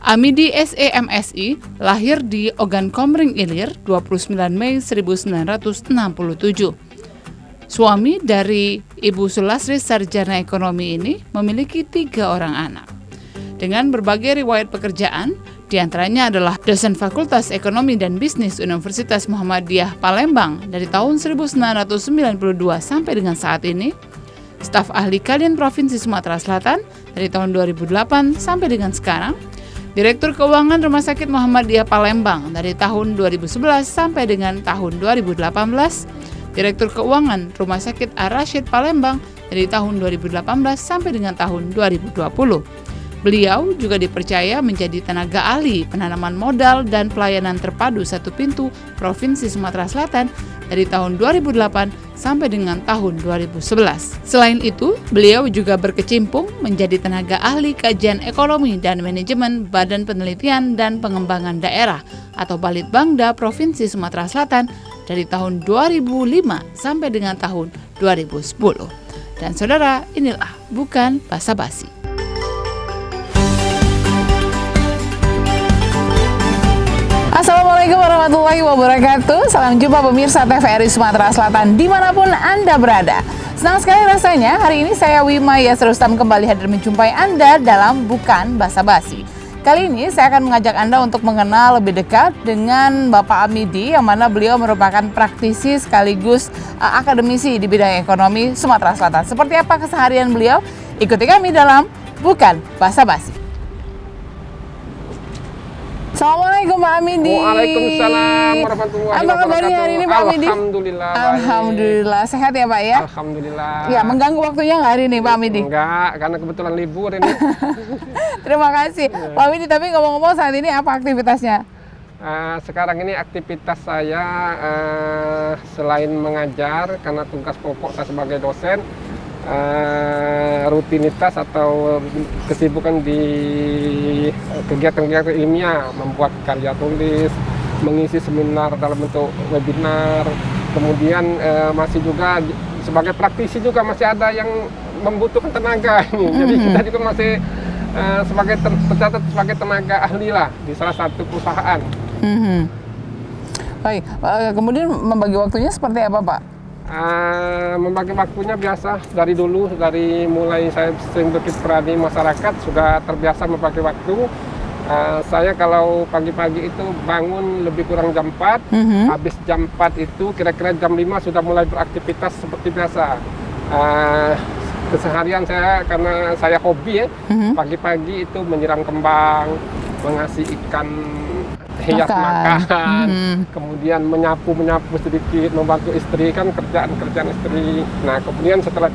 Amidi SEMSI lahir di Ogan Komering Ilir 29 Mei 1967. Suami dari Ibu Sulasri sarjana ekonomi ini memiliki 3 orang anak. Dengan berbagai riwayat pekerjaan, diantaranya adalah dosen Fakultas Ekonomi dan Bisnis Universitas Muhammadiyah Palembang dari tahun 1992 sampai dengan saat ini, staf ahli Kadin Provinsi Sumatera Selatan dari tahun 2008 sampai dengan sekarang, Direktur Keuangan Rumah Sakit Muhammadiyah Palembang dari tahun 2011 sampai dengan tahun 2018, Direktur Keuangan Rumah Sakit Ar-Rasyid Palembang dari tahun 2018 sampai dengan tahun 2020. Beliau juga dipercaya menjadi tenaga ahli penanaman modal dan pelayanan terpadu satu pintu Provinsi Sumatera Selatan dari tahun 2008 sampai dengan tahun 2011. Selain itu, beliau juga berkecimpung menjadi tenaga ahli kajian ekonomi dan manajemen Badan Penelitian dan Pengembangan Daerah atau Balitbangda Provinsi Sumatera Selatan dari tahun 2005 sampai dengan tahun 2010. Dan saudara, inilah Bukan Basa-Basi. Assalamualaikum warahmatullahi wabarakatuh. Salam jumpa pemirsa TVRI Sumatera Selatan dimanapun Anda berada. Senang sekali rasanya hari ini saya Wima Yasrustam kembali hadir menjumpai Anda dalam Bukan Basa-Basi. Kali ini saya akan mengajak Anda untuk mengenal lebih dekat dengan Bapak Amidi, yang mana beliau merupakan praktisi sekaligus akademisi di bidang ekonomi Sumatera Selatan. Seperti apa keseharian beliau? Ikuti kami dalam Bukan Basa-Basi. Assalamualaikum Pak Amidi. Waalaikumsalam warahmatullahi wabarakatuh. Apa kabarnya hari ini Pak Amidi? Alhamdulillah. Alhamdulillah, sehat ya Pak ya? Alhamdulillah. Ya, mengganggu waktunya nggak hari ini Pak Amidi? Enggak, karena kebetulan libur ini. Terima kasih Pak Amidi, tapi ngomong-ngomong saat ini apa aktivitasnya? Sekarang ini aktivitas saya selain mengajar, karena tugas pokok saya sebagai dosen, rutinitas atau kesibukan di kegiatan-kegiatan ilmiah, membuat karya tulis, mengisi seminar dalam bentuk webinar, kemudian masih juga sebagai praktisi juga masih ada yang membutuhkan tenaga ini. Jadi kita juga masih tercatat sebagai tenaga ahli lah di salah satu perusahaan. Baik, kemudian membagi waktunya seperti apa Pak? Membagi waktunya biasa dari dulu, dari mulai saya sering berkiprah di masyarakat sudah terbiasa membagi waktu. Saya kalau pagi-pagi itu bangun lebih kurang jam 4, habis jam 4 itu kira-kira jam 5 sudah mulai beraktivitas seperti biasa. Keseharian saya, karena saya hobi ya, pagi-pagi itu menyiram kembang, mengasih ikan hias makan, kemudian menyapu sedikit, membantu istri, kan kerjaan istri. Nah, kemudian setelah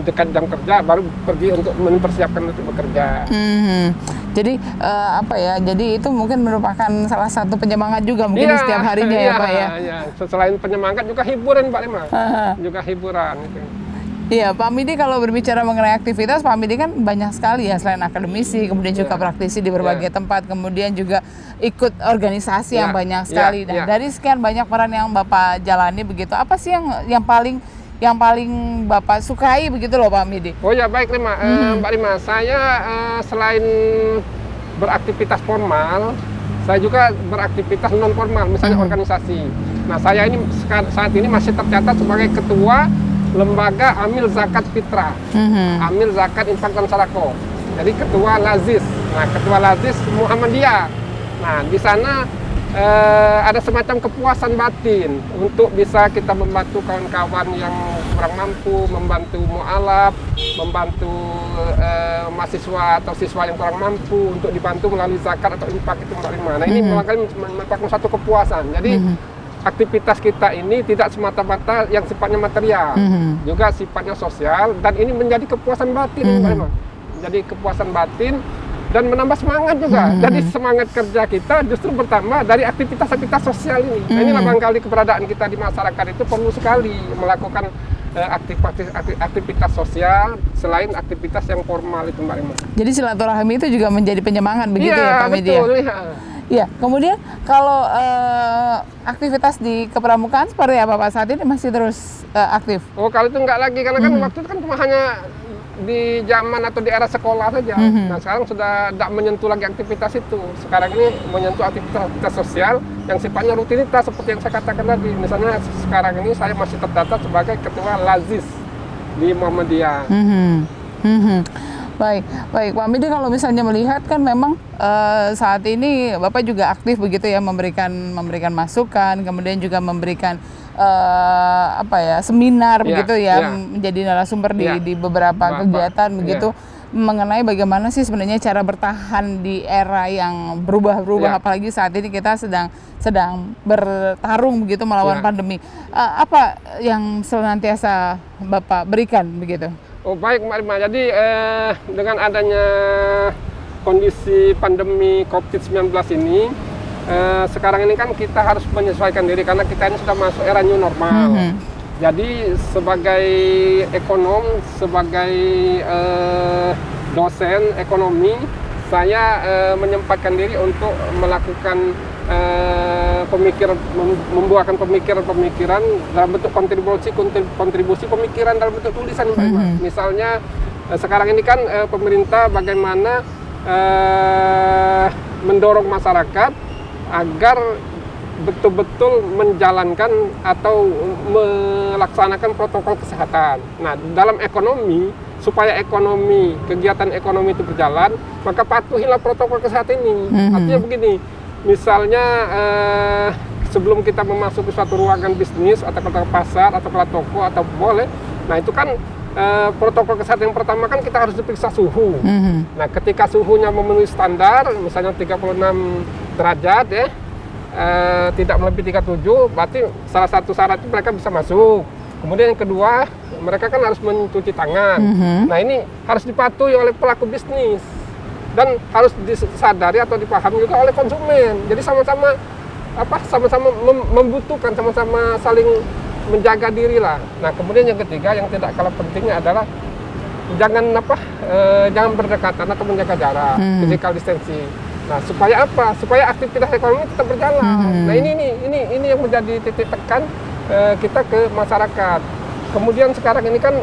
dekat jam kerja baru pergi untuk mempersiapkan untuk bekerja. Jadi apa ya? Jadi itu mungkin merupakan salah satu penyemangat juga mungkin di setiap harinya ya Pak ya. Iya. Selain penyemangat juga hiburan Pak Lima. Juga hiburan itu. Iya, Pak Amidi kalau berbicara mengenai aktivitas, Pak Amidi kan banyak sekali ya, selain akademisi, kemudian juga praktisi di berbagai tempat, kemudian juga ikut organisasi yang banyak sekali. Dan dari sekian banyak peran yang Bapak jalani begitu, apa sih yang paling Bapak sukai begitu loh Pak Amidi? Oh ya, baik Lima. Mbak Lima, saya selain beraktivitas formal, saya juga beraktivitas non formal, misalnya organisasi. Nah, saya ini saat ini masih tercatat sebagai ketua Lembaga Amil Zakat Fitrah, Amil Zakat Infak dan Sedekah. Jadi ketua Lazis. Nah, ketua Lazis Muhammadiyah. Nah, di sana ada semacam kepuasan batin untuk bisa kita membantu kawan-kawan yang kurang mampu, membantu mu'alaf, membantu mahasiswa atau siswa yang kurang mampu untuk dibantu melalui zakat atau infak itu Mbak Rima. Nah, ini merupakan satu kepuasan. Jadi aktivitas kita ini tidak semata-mata yang sifatnya material, juga sifatnya sosial, dan ini menjadi kepuasan batin, menjadi kepuasan batin dan menambah semangat juga. Jadi semangat kerja kita justru bertambah dari aktivitas-aktivitas sosial ini. Nah, inilah barangkali keberadaan kita di masyarakat itu perlu sekali melakukan aktivitas sosial selain aktivitas yang formal itu Mbak Rima. Jadi silaturahmi itu juga menjadi penyemangat begitu ya Pak Amidi? Betul, Ya, kemudian kalau aktivitas di kepramukaan seperti apa Pak saat ini masih terus aktif? Oh, kalau itu enggak lagi, karena kan waktu itu kan cuma hanya di zaman atau di era sekolah saja. Nah sekarang sudah tidak menyentuh lagi aktivitas itu. Sekarang ini menyentuh aktivitas sosial yang sifatnya rutinitas seperti yang saya katakan tadi. Misalnya sekarang ini saya masih terdaftar sebagai ketua Lazis di Muhammadiyah. Baik, Pak Hamidi, kalau misalnya melihat kan memang saat ini Bapak juga aktif begitu ya, memberikan masukan, kemudian juga memberikan seminar begitu ya, menjadi narasumber di beberapa kegiatan begitu, mengenai bagaimana sih sebenarnya cara bertahan di era yang berubah-ubah, apalagi saat ini kita sedang bertarung begitu melawan pandemi. Apa yang senantiasa Bapak berikan begitu? Oh baik Mbak Rima, jadi dengan adanya kondisi pandemi COVID-19 ini, sekarang ini kan kita harus menyesuaikan diri karena kita ini sudah masuk era new normal. Jadi sebagai ekonom, sebagai dosen ekonomi, saya menyempatkan diri untuk melakukan membuahkan pemikiran dalam bentuk kontribusi pemikiran dalam bentuk tulisan. Misalnya sekarang ini kan pemerintah bagaimana mendorong masyarakat agar betul-betul menjalankan atau melaksanakan protokol kesehatan. Nah, dalam ekonomi, supaya kegiatan ekonomi itu berjalan, maka patuhilah protokol kesehatan ini. Artinya begini, misalnya sebelum kita memasuki suatu ruangan bisnis atau ke pasar atau ke toko atau boleh, nah itu kan protokol kesehatan yang pertama kan kita harus diperiksa suhu. Nah ketika suhunya memenuhi standar, misalnya 36 derajat ya, tidak melebihi 37, berarti salah satu syarat itu mereka bisa masuk. Kemudian yang kedua, mereka kan harus mencuci tangan. Nah ini harus dipatuhi oleh pelaku bisnis. Dan harus disadari atau dipahami juga oleh konsumen. Jadi sama-sama membutuhkan, sama-sama saling menjaga diri lah. Nah kemudian yang ketiga yang tidak kalah pentingnya adalah jangan berdekatan atau menjaga jarak, physical distancing. Nah supaya apa? Supaya aktivitas ekonomi tetap berjalan. Nah ini yang menjadi titik tekan kita ke masyarakat. Kemudian sekarang ini kan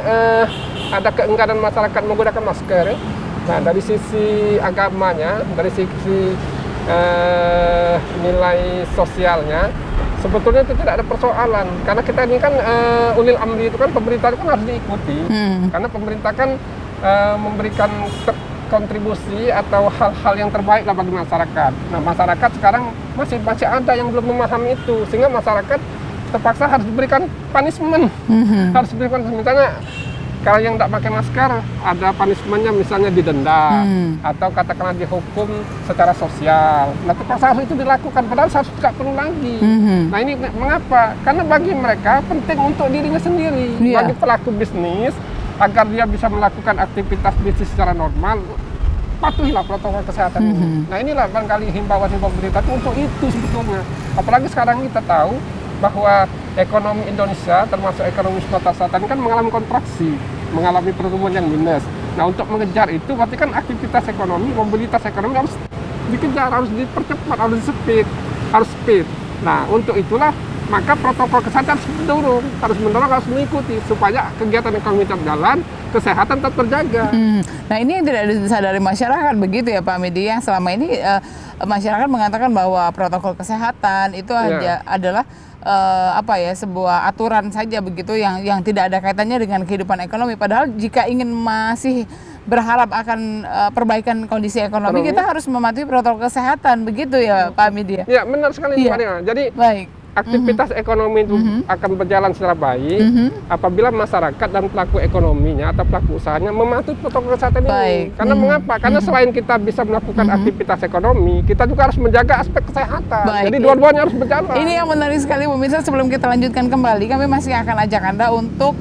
ada keengganan masyarakat menggunakan masker. Ya. Nah dari sisi agamanya, dari sisi nilai sosialnya, sebetulnya itu tidak ada persoalan. Karena kita ini kan ulil amri itu kan pemerintah itu kan harus diikuti. Karena pemerintah kan memberikan kontribusi atau hal-hal yang terbaik lah bagi masyarakat. Nah masyarakat sekarang masih ada yang belum memahami itu, sehingga masyarakat terpaksa harus diberikan punishment. Harus diberikan, misalnya kalau yang tidak pakai masker ada punishmentnya, misalnya didenda atau katakanlah dihukum secara sosial. Nah terpaksa harus itu dilakukan, padahal seharusnya tidak perlu lagi. Nah ini mengapa? Karena bagi mereka penting untuk dirinya sendiri, bagi pelaku bisnis agar dia bisa melakukan aktivitas bisnis secara normal, patuhilah protokol kesehatan ini. Nah inilah barangkali himbauan pemerintah untuk itu sebetulnya. Apalagi sekarang kita tahu bahwa ekonomi Indonesia, termasuk ekonomi Sumatera Selatan kan mengalami kontraksi, mengalami pertumbuhan yang minus. Nah untuk mengejar itu berarti kan aktivitas ekonomi, mobilitas ekonomi harus dikejar, harus dipercepat, harus speed. Nah untuk itulah maka protokol kesehatan harus mendorong, harus mengikuti supaya kegiatan ekonomi tetap jalan, kesehatan tetap terjaga. Nah ini yang tidak disadari masyarakat begitu ya Pak Hamidi, yang selama ini masyarakat mengatakan bahwa protokol kesehatan itu adalah sebuah aturan saja begitu yang tidak ada kaitannya dengan kehidupan ekonomi. Padahal jika ingin masih berharap akan perbaikan kondisi ekonomi, kita harus mematuhi protokol kesehatan begitu ya Pak Hamidi. Ya benar sekali Pak Nina. Jadi aktivitas ekonomi itu akan berjalan secara baik apabila masyarakat dan pelaku ekonominya atau pelaku usahanya mematuhi protokol kesehatan ini. Karena mengapa? Karena selain kita bisa melakukan aktivitas ekonomi, kita juga harus menjaga aspek kesehatan. Jadi dua-duanya harus berjalan. Ini yang menarik sekali pemirsa. Sebelum kita lanjutkan kembali, kami masih akan ajak Anda untuk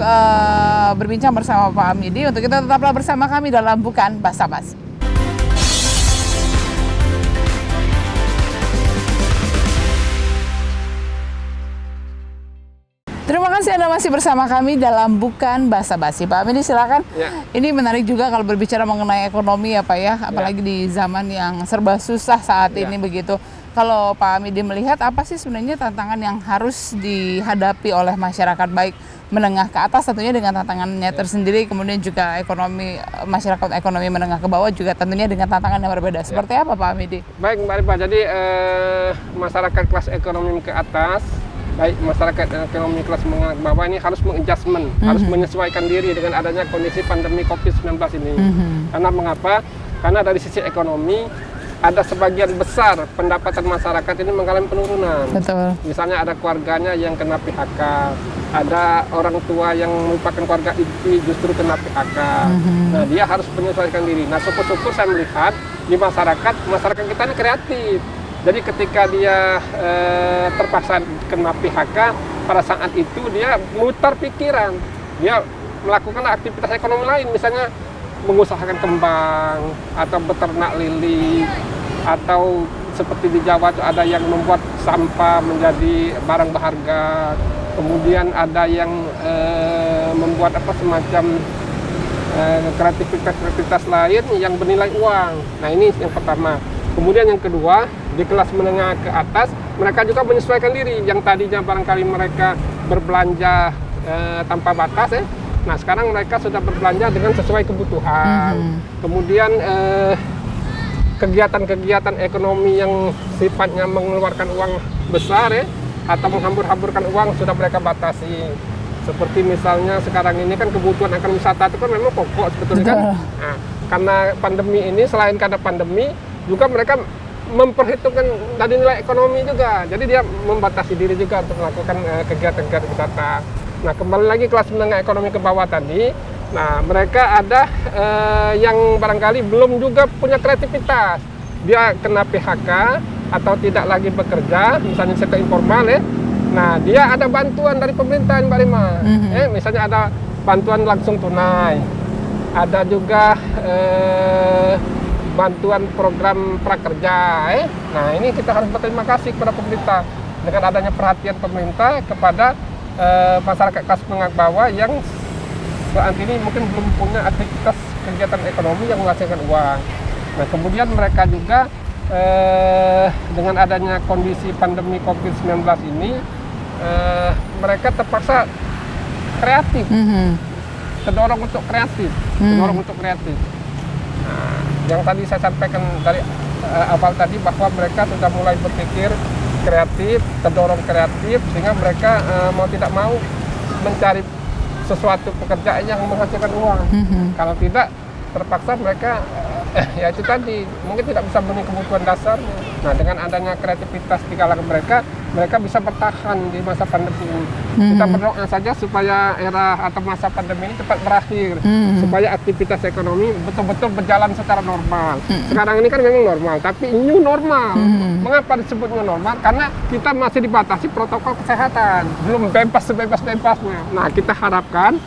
berbincang bersama Pak Hamidi. Untuk itu tetaplah bersama kami dalam Bukan Basa-Basi. Terima kasih Anda masih bersama kami dalam Bukan Basa-Basi. Pak Hamidi silakan. Ya. Ini menarik juga kalau berbicara mengenai ekonomi ya Pak ya, apalagi di zaman yang serba susah saat ini begitu. Kalau Pak Hamidi melihat apa sih sebenarnya tantangan yang harus dihadapi oleh masyarakat baik menengah ke atas tentunya dengan tantangannya tersendiri, kemudian juga ekonomi masyarakat ekonomi menengah ke bawah juga tentunya dengan tantangan yang berbeda. Seperti apa Pak Hamidi? Baik Mbak Rifa, jadi masyarakat kelas ekonomi ke atas, baik masyarakat ekonomi kelas menengah ke bawah ini harus mengadjustment, harus menyesuaikan diri dengan adanya kondisi pandemi COVID-19 ini. Karena mengapa? Karena dari sisi ekonomi ada sebagian besar pendapatan masyarakat ini mengalami penurunan. Betul. Misalnya ada keluarganya yang kena PHK, ada orang tua yang merupakan keluarga inti justru kena PHK. Nah, dia harus menyesuaikan diri. Nah, syukur-syukur saya melihat di masyarakat kita ini kreatif. Jadi ketika dia terpaksa kena PHK, pada saat itu dia mutar pikiran. Dia melakukan aktivitas ekonomi lain, misalnya mengusahakan kembang atau beternak lili, atau seperti di Jawa itu ada yang membuat sampah menjadi barang berharga, kemudian ada yang membuat semacam kreativitas lain yang bernilai uang. Nah, ini yang pertama. Kemudian yang kedua, di kelas menengah ke atas mereka juga menyesuaikan diri. Yang tadinya barangkali mereka berbelanja tanpa batas ya. Nah, sekarang mereka sudah berbelanja dengan sesuai kebutuhan. Kemudian kegiatan-kegiatan ekonomi yang sifatnya mengeluarkan uang besar ya, atau menghambur-hamburkan uang sudah mereka batasi. Seperti misalnya sekarang ini kan kebutuhan akan wisata itu kan memang pokok sebetulnya kan. Nah, karena pandemi ini, selain karena pandemi, juga mereka memperhitungkan dari nilai ekonomi juga. Jadi dia membatasi diri juga untuk melakukan kegiatan-kegiatan wisata. Nah, kembali lagi kelas menengah ekonomi ke bawah tadi. Nah, mereka ada yang barangkali belum juga punya kreativitas. Dia kena PHK atau tidak lagi bekerja, misalnya sektor informal ya. Nah, dia ada bantuan dari pemerintah Mbak Rima. Misalnya ada bantuan langsung tunai. Ada juga bantuan program prakerja ya. Nah, ini kita harus berterima kasih kepada pemerintah dengan adanya perhatian pemerintah kepada masyarakat kelas menengah bawah yang saat ini mungkin belum punya aktivitas kegiatan ekonomi yang menghasilkan uang. Nah, kemudian mereka juga dengan adanya kondisi pandemi COVID-19 ini mereka terpaksa kreatif, terdorong untuk kreatif, Nah, yang tadi saya sampaikan dari awal tadi bahwa mereka sudah mulai berpikir kreatif, terdorong kreatif, sehingga mereka mau tidak mau mencari sesuatu pekerjaan yang menghasilkan uang. Kalau tidak, terpaksa mereka ya itu tadi mungkin tidak bisa memenuhi kebutuhan dasarnya. Nah, dengan adanya kreativitas di kalangan mereka bisa bertahan di masa pandemi ini. Kita berdoa saja supaya era atau masa pandemi ini cepat berakhir, supaya aktivitas ekonomi betul-betul berjalan secara normal. Sekarang ini kan memang normal, tapi new normal. Mengapa disebut new normal? Karena kita masih dibatasi protokol kesehatan, belum bebas sebebas-bebasnya. Nah, kita harapkan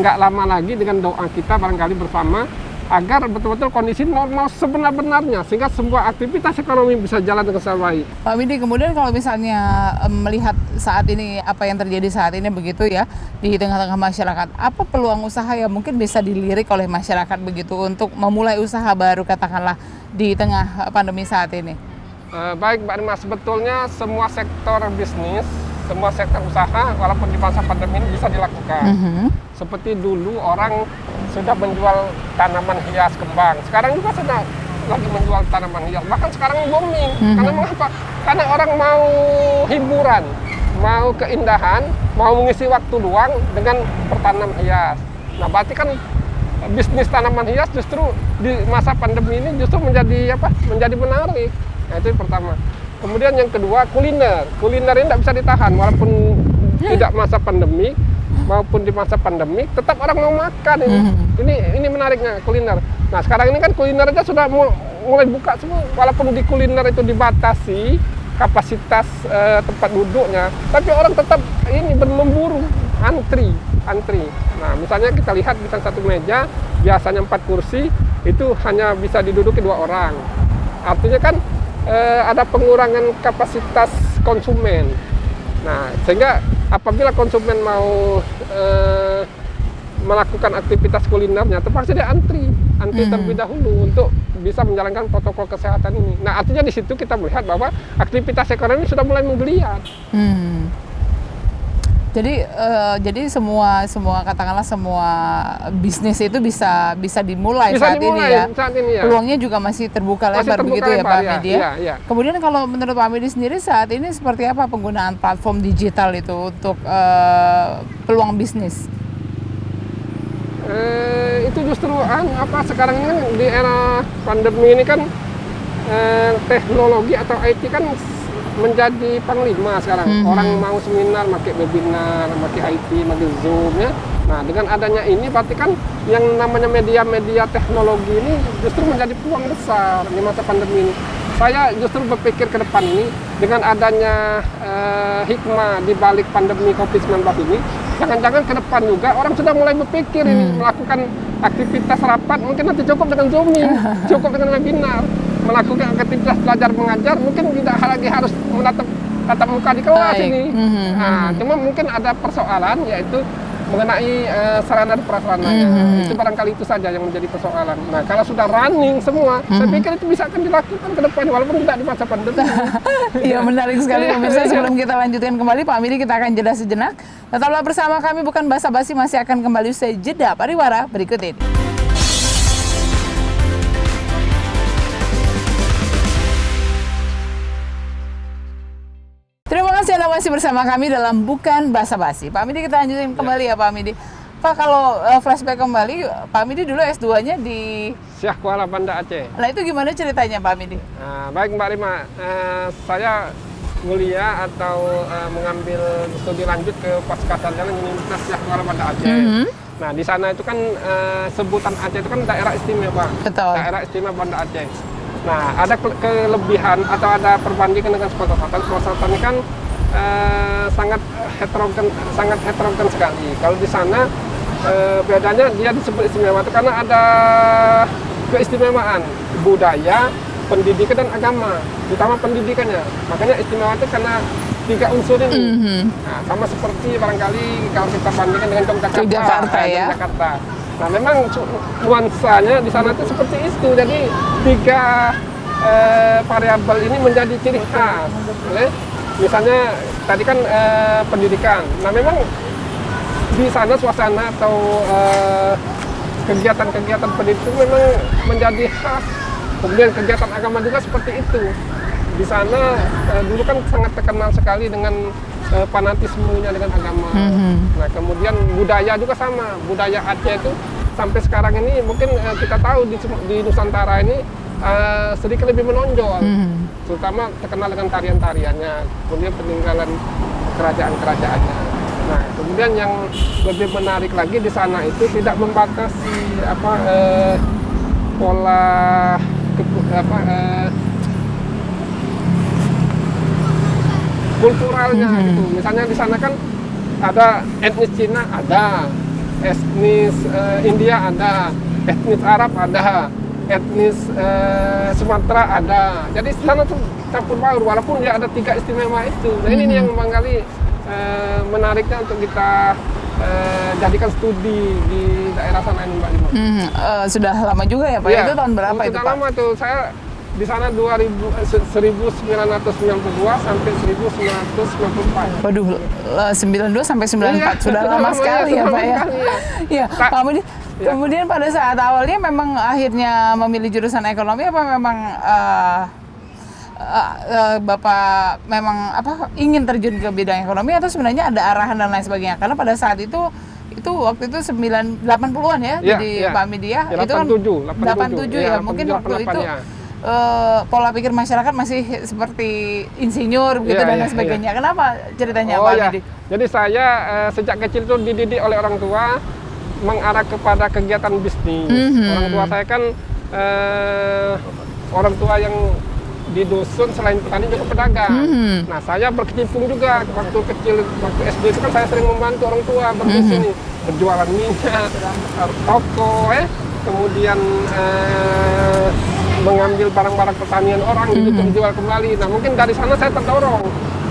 nggak lama lagi dengan doa kita barangkali bersama, agar betul-betul kondisi normal sebenar-benarnya, sehingga semua aktivitas ekonomi bisa jalan dengan sangat baik. Pak Hamidi, kemudian kalau misalnya melihat saat ini apa yang terjadi saat ini begitu ya di tengah-tengah masyarakat, apa peluang usaha yang mungkin bisa dilirik oleh masyarakat begitu untuk memulai usaha baru katakanlah di tengah pandemi saat ini? Baik Mbak Rima, sebetulnya semua sektor bisnis, semua sektor usaha walaupun di masa pandemi ini bisa dilakukan. Seperti dulu orang sudah menjual tanaman hias kembang, sekarang juga sudah lagi menjual tanaman hias, bahkan sekarang booming. Karena mengapa? Karena orang mau hiburan, mau keindahan, mau mengisi waktu luang dengan bertanam hias. Nah, berarti kan bisnis tanaman hias justru di masa pandemi ini justru menjadi menjadi menarik. Nah, itu yang pertama. Kemudian yang kedua, kuliner ini tidak bisa ditahan walaupun tidak masa pandemi maupun di masa pandemi, tetap orang mau makan ini. Ini menariknya kuliner. Nah, sekarang ini kan kuliner aja sudah mulai buka semua, walaupun di kuliner itu dibatasi kapasitas tempat duduknya, tapi orang tetap ini memburu, antri. Nah, misalnya kita lihat bisa satu meja biasanya 4 kursi itu hanya bisa diduduki 2 orang. Artinya kan ada pengurangan kapasitas konsumen. Nah, sehingga apabila konsumen mau melakukan aktivitas kulinernya, terpaksa dia antri terlebih dahulu untuk bisa menjalankan protokol kesehatan ini. Nah, artinya di situ kita melihat bahwa aktivitas ekonomi sudah mulai menggeliat. Jadi semua katakanlah semua bisnis itu bisa dimulai saat ini ya. Peluangnya juga masih terbuka lebar begitu ya Pak Midi ya. Iya. Kemudian kalau menurut Pak Midi sendiri saat ini seperti apa penggunaan platform digital itu untuk peluang bisnis? Itu justru sekarang ini kan di era pandemi ini kan teknologi atau IT kan menjadi panglima sekarang. Orang mau seminar pakai webinar, pakai IT, pakai Zoom ya. Nah, dengan adanya ini berarti kan yang namanya media-media teknologi ini justru menjadi peluang besar di masa pandemi ini. Saya justru berpikir ke depan ini dengan adanya hikmah di balik pandemi Covid-19 ini, jangan-jangan ke depan juga orang sudah mulai berpikir ini melakukan aktivitas rapat mungkin nanti cukup dengan Zooming, cukup dengan webinar, melakukan aktivitas belajar mengajar mungkin tidak lagi harus menatap tatap muka di kelas ini. Nah, cuma mungkin ada persoalan yaitu mengenai sarana dan prasarananya. Itu barangkali itu saja yang menjadi persoalan. Nah, kalau sudah running semua, saya pikir itu bisa akan dilakukan ke depan walaupun tidak di masa pandemi. Iya, menarik sekali pemirsa. Sebelum kita lanjutkan kembali, Pak Midi, kita akan jeda sejenak. Tetaplah bersama kami, bukan basa-basi, masih akan kembali usai jeda pariwara berikut ini. Terima kasih Anda masih bersama kami dalam Bukan Basa-basi. Pak Midi, kita lanjutin kembali ya Pak Midi. Pak, kalau flashback kembali, Pak Midi dulu S2-nya di Syah Kuala Banda Aceh. Nah, itu gimana ceritanya Pak Midi? Baik Mbak Rima, saya kuliah atau mengambil studi lanjut ke pasca sarjana Universitas Syah Kuala Banda Aceh. Nah, di sana itu kan sebutan Aceh itu kan daerah istimewa. Betul. Daerah istimewa Banda Aceh. Nah, ada kelebihan atau ada perbandingan dengan Sumatera Selatan. Sumatera Selatan ini kan sangat heterogen sekali. Kalau di sana bedanya dia disebut istimewa itu karena ada keistimewaan budaya, pendidikan dan agama, terutama pendidikannya. Makanya istimewa itu karena 3 unsur ini. Nah, sama seperti barangkali kalau kita bandingkan dengan Yogyakarta ya. Jakarta. Nah, memang nuansanya di sana itu seperti itu. Jadi 3 variabel ini menjadi ciri khas. Misalnya tadi kan pendidikan. Nah, memang di sana suasana atau kegiatan-kegiatan pendidikan memang menjadi khas. Kemudian kegiatan agama juga seperti itu. Di sana dulu kan sangat terkenal sekali dengan fanatismenya dengan agama. Nah, kemudian budaya juga sama. Budaya Aceh itu sampai sekarang ini mungkin kita tahu di Nusantara ini sedikit lebih menonjol. Terutama terkenal dengan tarian-tariannya, kemudian peninggalan kerajaan-kerajaannya. Nah, kemudian yang lebih menarik lagi di sana itu tidak membatasi pola kulturalnya gitu. Misalnya di sana kan ada etnis Cina, ada etnis India, ada etnis Arab, ada etnis Sumatera, ada. Jadi di sana tuh campur baur walaupun dia ada 3 istimewa itu. Nah, ini yang barangkali menariknya untuk kita jadikan studi di daerah sana ini Mbak Lima. Sudah lama juga ya Pak? Ya, itu tahun berapa itu Pak? Sudah lama tuh, saya di sana 1992 sampai 1994. Waduh, 92 sampai 94 iya, sudah lama sekali ya Pak ya. Iya, Pak Mudi. Ya. Kemudian pada saat awalnya memang akhirnya memilih jurusan ekonomi apa memang Bapak memang ingin terjun ke bidang ekonomi atau sebenarnya ada arahan dan lain sebagainya? Karena pada saat itu waktu itu 80-an ya, jadi Pak Midi ya, itu kan 87 ya, mungkin waktu itu pola pikir masyarakat masih seperti insinyur begitu dan lain sebagainya. Kenapa ceritanya Pak Midi? Jadi saya sejak kecil itu dididik oleh orang tua mengarah kepada kegiatan bisnis. Orang tua saya kan orang tua yang di dusun selain petani juga pedagang. Nah, saya berkecimpung juga waktu kecil, waktu SD itu kan saya sering membantu orang tua berbisnis ini, berjualan minyak, toko, kemudian mengambil barang-barang pertanian orang gitu untuk dijual kembali. Nah, mungkin dari sana saya terdorong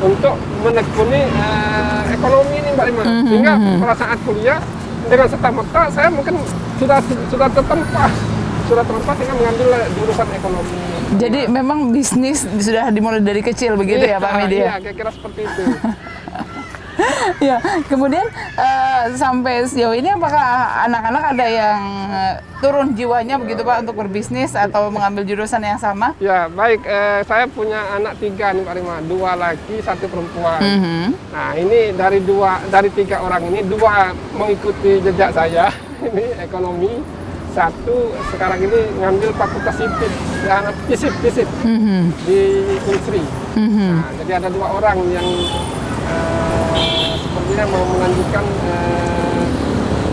untuk menekuni ekonomi ini Mbak Rima. Sehingga pada saat kuliah dengan serta-merta saya mungkin sudah tertempa sehingga mengambil jurusan ekonomi. Jadi memang bisnis sudah dimulai dari kecil begitu ya Pak Midi? Iya, kira-kira seperti itu. Ya, kemudian sampai sejauh ini apakah anak-anak ada yang turun jiwanya begitu Pak untuk berbisnis atau mengambil jurusan yang sama? Ya, baik. Saya punya anak 3 nih Pak Rima, 2 laki, 1 perempuan. Nah, ini dari 3 orang ini 2 mengikuti jejak saya, ini ekonomi. 1 sekarang ini ngambil fakultas sipil, fisip di Unsri. Nah, jadi ada 2 orang yang sepertinya mau melanjutkan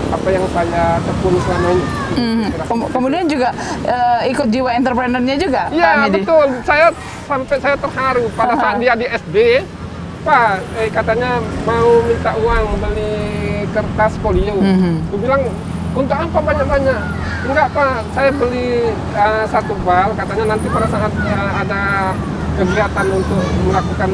apa yang saya tekuni selama ini. Kemudian juga ikut jiwa entrepreneurnya juga, Pak Iya, Midi? betul. Saya terharu pada saat dia di SD, Pak, katanya mau minta uang beli kertas folio. Aku bilang, untuk apa banyak-banyak? Enggak Pak, saya beli 1 bal, katanya nanti pada saat ada kegiatan untuk melakukan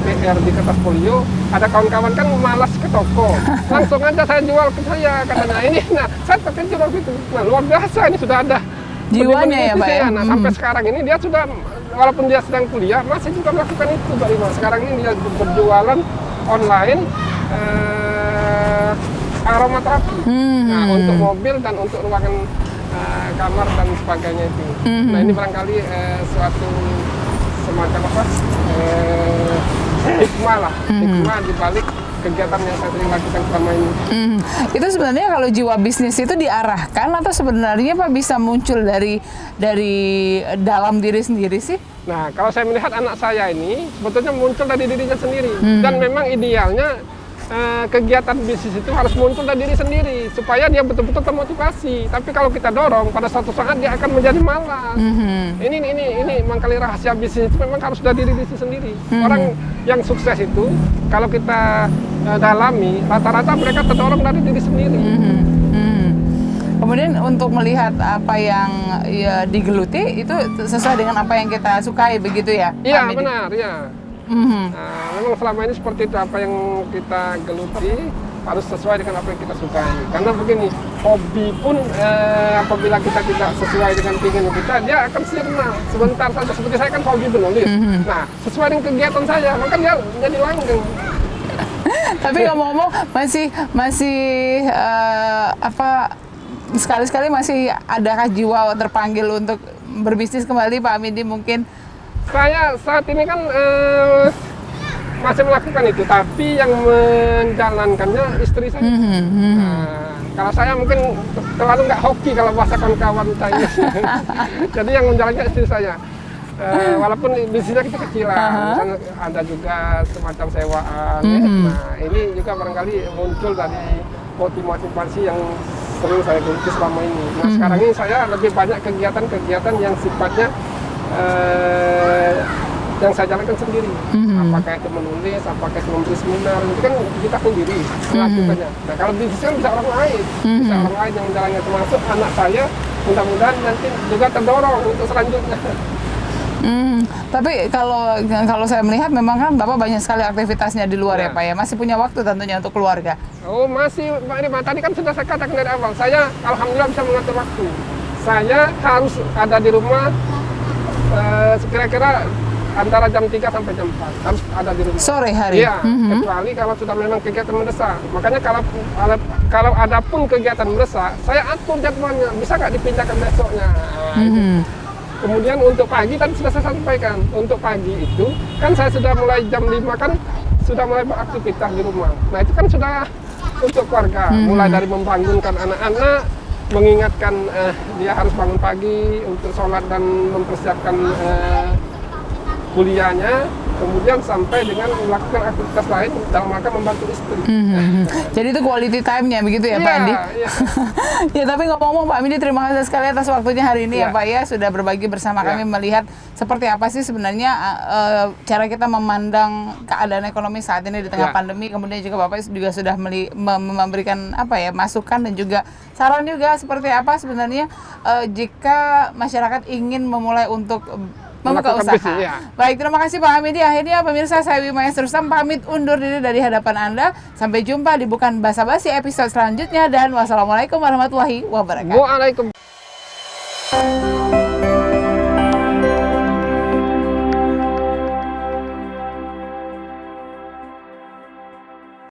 PR di kertas folio, ada kawan-kawan kan malas ke toko, langsung aja saya jual ke saya, katanya ini. Nah, saya terkejut waktu itu. Nah, luar biasa, ini sudah ada jiwanya ya Pak ya? Nah, sampai sekarang ini dia sudah, walaupun dia sedang kuliah, masih juga melakukan itu Mbak Rima. Sekarang ini dia berjualan online aromaterapi. Nah, untuk mobil dan untuk ruangan kamar dan sebagainya itu. Nah, ini barangkali suatu semacam apa? Hikmah lah, hikmah di balik kegiatan yang saya sering lakukan selama ini. Itu sebenarnya kalau jiwa bisnis itu diarahkan atau sebenarnya Pak bisa muncul dari dalam diri sendiri sih? Nah, kalau saya melihat anak saya ini sebetulnya muncul dari dirinya sendiri, dan memang idealnya kegiatan bisnis itu harus muncul dari diri sendiri supaya dia betul-betul termotivasi. Tapi kalau kita dorong, pada suatu saat dia akan menjadi malas. Ini mangkali rahasia bisnis itu memang harus dari diri sendiri. Orang yang sukses itu kalau kita dalami, rata-rata mereka terdorong dari diri sendiri. Kemudian untuk melihat apa yang ya digeluti itu sesuai dengan apa yang kita sukai begitu ya? Iya, benar ya. Nah, memang selama ini seperti itu, apa yang kita geluti harus sesuai dengan apa yang kita sukai. Karena begini, hobi pun apabila kita tidak sesuai dengan keinginan kita, dia akan sirna sebentar saja. Seperti saya kan hobi menulis. Nah, sesuai dengan kegiatan saya, maka dia jadi langgeng. Tapi ngomong-ngomong masih sekali-sekali masih adakah jiwa terpanggil untuk berbisnis kembali Pak Midi mungkin? Saya saat ini kan masih melakukan itu, tapi yang menjalankannya istri saya. Kalau saya mungkin terlalu nggak hoki kalau bahasa kawan-kawan saya. Jadi yang menjalankan istri saya. Walaupun bisnisnya kecil-kecilan, misalnya ada juga semacam sewaan. Nah, ini juga barangkali muncul dari motivasi yang sering saya geluti selama ini. Nah, sekarang ini saya lebih banyak kegiatan-kegiatan yang sifatnya yang saya jalankan sendiri. Apakah itu menulis, apakah itu memberi seminar, itu kan kita sendiri melakukannya. Nah, kalau bisnis kan bisa orang lain, bisa orang lain yang menjalannya, termasuk anak saya. Mudah-mudahan nanti juga terdorong untuk selanjutnya. Tapi kalau saya melihat memang kan Bapak banyak sekali aktivitasnya di luar ya Pak ya, masih punya waktu tentunya untuk keluarga. Oh masih Pak Rima, tadi kan sudah saya katakan dari awal, saya alhamdulillah bisa mengatur waktu. Saya harus ada di rumah kira-kira antara jam 3 sampai jam 4 harus ada di rumah. Sore hari? Iya, kecuali kalau sudah memang kegiatan mendesak. Makanya kalau ada pun kegiatan mendesak, saya atur jadwalnya, bisa nggak dipindahkan besoknya. Kemudian untuk pagi tadi sudah saya sampaikan, untuk pagi itu kan saya sudah mulai jam 5 kan sudah mulai beraktivitas di rumah. Nah itu kan sudah untuk keluarga, mulai dari membangunkan anak-anak, mengingatkan dia harus bangun pagi untuk sholat dan mempersiapkan kuliahnya, kemudian sampai dengan melakukan aktivitas lain dalam rangka membantu istri. Jadi itu quality time-nya begitu ya Pak Andi? Iya. Ya tapi ngomong-ngomong Pak Andi, terima kasih sekali atas waktunya hari ini ya Pak ya, sudah berbagi bersama kami melihat seperti apa sih sebenarnya cara kita memandang keadaan ekonomi saat ini di tengah pandemi. Kemudian juga Bapak juga sudah memberikan masukan dan juga saran juga seperti apa sebenarnya jika masyarakat ingin memulai untuk membuka usaha. Baik, terima kasih Pak Hamidi. Akhirnya pemirsa, saya Wima S. Rustam pamit undur diri dari hadapan Anda. Sampai jumpa di Bukan Basa-Basi episode selanjutnya dan wassalamualaikum warahmatullahi wabarakatuh. Waalaikumsalam.